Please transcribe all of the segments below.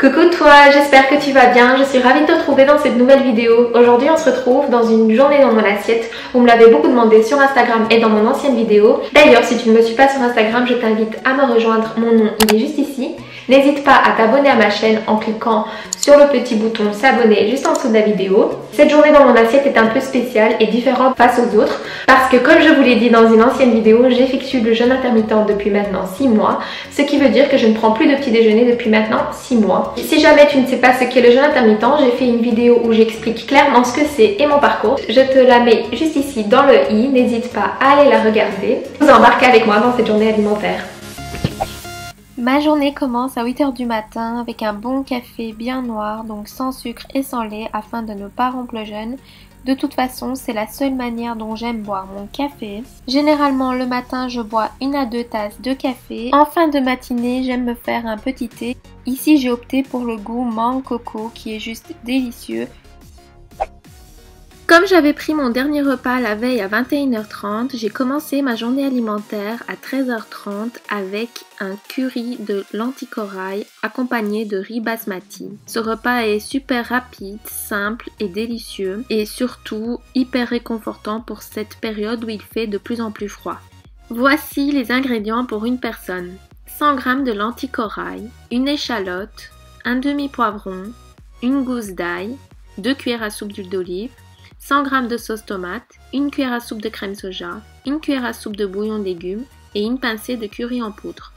Coucou toi, j'espère que tu vas bien, je suis ravie de te retrouver dans cette nouvelle vidéo. Aujourd'hui on se retrouve dans une journée dans mon assiette. Vous me l'avez beaucoup demandé sur Instagram et dans mon ancienne vidéo. D'ailleurs si tu ne me suis pas sur Instagram, je t'invite à me rejoindre, mon nom il est juste ici. N'hésite pas à t'abonner à ma chaîne en cliquant sur le petit bouton s'abonner juste en dessous de la vidéo. Cette journée dans mon assiette est un peu spéciale et différente face aux autres parce que comme je vous l'ai dit dans une ancienne vidéo, j'effectue le jeûne intermittent depuis maintenant 6 mois, ce qui veut dire que je ne prends plus de petit déjeuner depuis maintenant 6 mois. Si jamais tu ne sais pas ce qu'est le jeûne intermittent, j'ai fait une vidéo où j'explique clairement ce que c'est et mon parcours. Je te la mets juste ici dans le i, n'hésite pas à aller la regarder. Vous embarquez avec moi dans cette journée alimentaire. Ma journée commence à 8 h du matin avec un bon café bien noir, donc sans sucre et sans lait afin de ne pas rompre le jeûne. De toute façon, c'est la seule manière dont j'aime boire mon café. Généralement, le matin, je bois 1 à 2 tasses de café. En fin de matinée, j'aime me faire un petit thé. Ici, j'ai opté pour le goût mangue coco qui est juste délicieux. Comme j'avais pris mon dernier repas la veille à 21 h 30, j'ai commencé ma journée alimentaire à 13 h 30 avec un curry de lentilles corail accompagné de riz basmati. Ce repas est super rapide, simple et délicieux et surtout hyper réconfortant pour cette période où il fait de plus en plus froid. Voici les ingrédients pour une personne. 100 g de lentilles corail, une échalote, un demi-poivron, une gousse d'ail, 2 cuillères à soupe d'huile d'olive, 100 g de sauce tomate, une cuillère à soupe de crème soja, une cuillère à soupe de bouillon de légumes et une pincée de curry en poudre.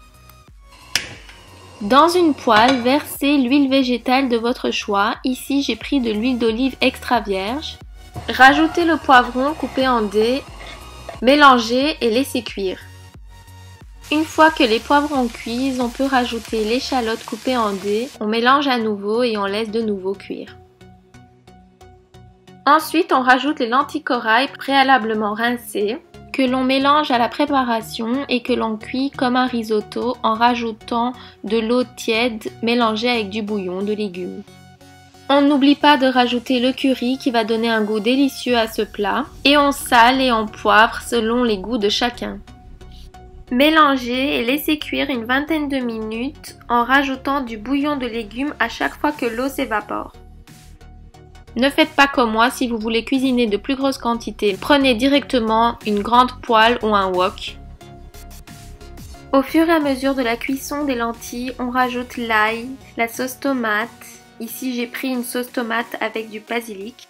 Dans une poêle, versez l'huile végétale de votre choix. Ici, j'ai pris de l'huile d'olive extra vierge. Rajoutez le poivron coupé en dés, mélangez et laissez cuire. Une fois que les poivrons cuisent, on peut rajouter l'échalote coupée en dés. On mélange à nouveau et on laisse de nouveau cuire. Ensuite, on rajoute les lentilles corail préalablement rincées, que l'on mélange à la préparation et que l'on cuit comme un risotto en rajoutant de l'eau tiède mélangée avec du bouillon de légumes. On n'oublie pas de rajouter le curry qui va donner un goût délicieux à ce plat et on sale et on poivre selon les goûts de chacun. Mélangez et laissez cuire une vingtaine de minutes en rajoutant du bouillon de légumes à chaque fois que l'eau s'évapore. Ne faites pas comme moi, si vous voulez cuisiner de plus grosses quantités, prenez directement une grande poêle ou un wok. Au fur et à mesure de la cuisson des lentilles, on rajoute l'ail, la sauce tomate. Ici, j'ai pris une sauce tomate avec du basilic.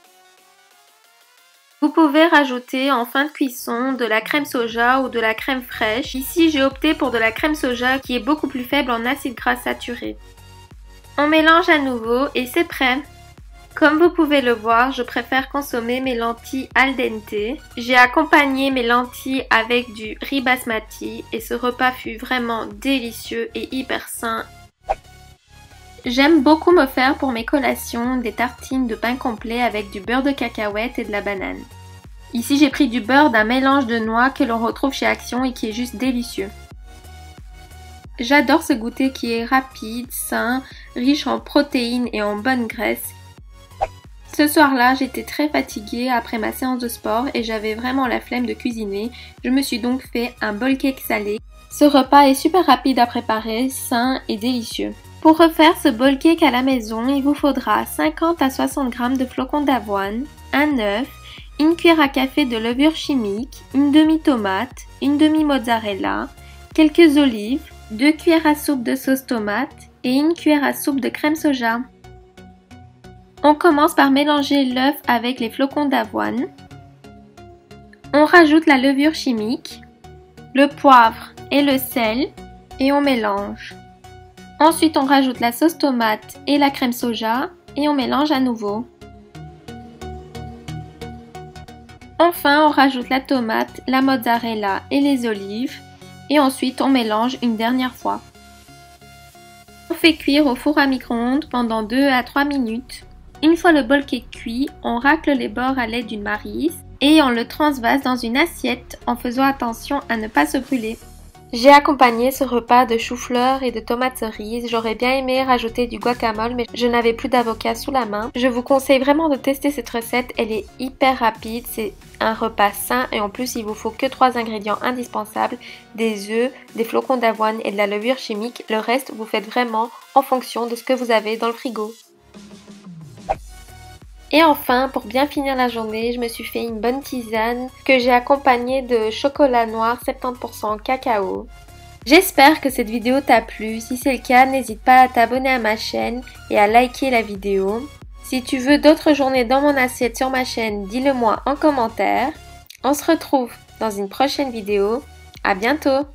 Vous pouvez rajouter en fin de cuisson de la crème soja ou de la crème fraîche. Ici, j'ai opté pour de la crème soja qui est beaucoup plus faible en acides gras saturés. On mélange à nouveau et c'est prêt. Comme vous pouvez le voir, je préfère consommer mes lentilles al dente. J'ai accompagné mes lentilles avec du riz basmati et ce repas fut vraiment délicieux et hyper sain. J'aime beaucoup me faire pour mes collations des tartines de pain complet avec du beurre de cacahuète et de la banane. Ici j'ai pris du beurre d'un mélange de noix que l'on retrouve chez Action et qui est juste délicieux. J'adore ce goûter qui est rapide, sain, riche en protéines et en bonne graisse. Ce soir-là, j'étais très fatiguée après ma séance de sport et j'avais vraiment la flemme de cuisiner. Je me suis donc fait un bowl cake salé. Ce repas est super rapide à préparer, sain et délicieux. Pour refaire ce bowl cake à la maison, il vous faudra 50 à 60 g de flocons d'avoine, un œuf, une cuillère à café de levure chimique, une demi-tomate, une demi-mozzarella, quelques olives, 2 cuillères à soupe de sauce tomate et une cuillère à soupe de crème soja. On commence par mélanger l'œuf avec les flocons d'avoine. On rajoute la levure chimique, le poivre et le sel et on mélange. Ensuite, on rajoute la sauce tomate et la crème soja et on mélange à nouveau. Enfin, on rajoute la tomate, la mozzarella et les olives et ensuite on mélange une dernière fois. On fait cuire au four à micro-ondes pendant 2 à 3 minutes. Une fois le bol cake cuit, on racle les bords à l'aide d'une maryse et on le transvase dans une assiette en faisant attention à ne pas se brûler. J'ai accompagné ce repas de chou-fleur et de tomates cerises. J'aurais bien aimé rajouter du guacamole mais je n'avais plus d'avocat sous la main. Je vous conseille vraiment de tester cette recette, elle est hyper rapide, c'est un repas sain et en plus il vous faut que 3 ingrédients indispensables, des œufs, des flocons d'avoine et de la levure chimique. Le reste vous faites vraiment en fonction de ce que vous avez dans le frigo. Et enfin, pour bien finir la journée, je me suis fait une bonne tisane que j'ai accompagnée de chocolat noir 70% cacao. J'espère que cette vidéo t'a plu. Si c'est le cas, n'hésite pas à t'abonner à ma chaîne et à liker la vidéo. Si tu veux d'autres journées dans mon assiette sur ma chaîne, dis-le moi en commentaire. On se retrouve dans une prochaine vidéo. À bientôt!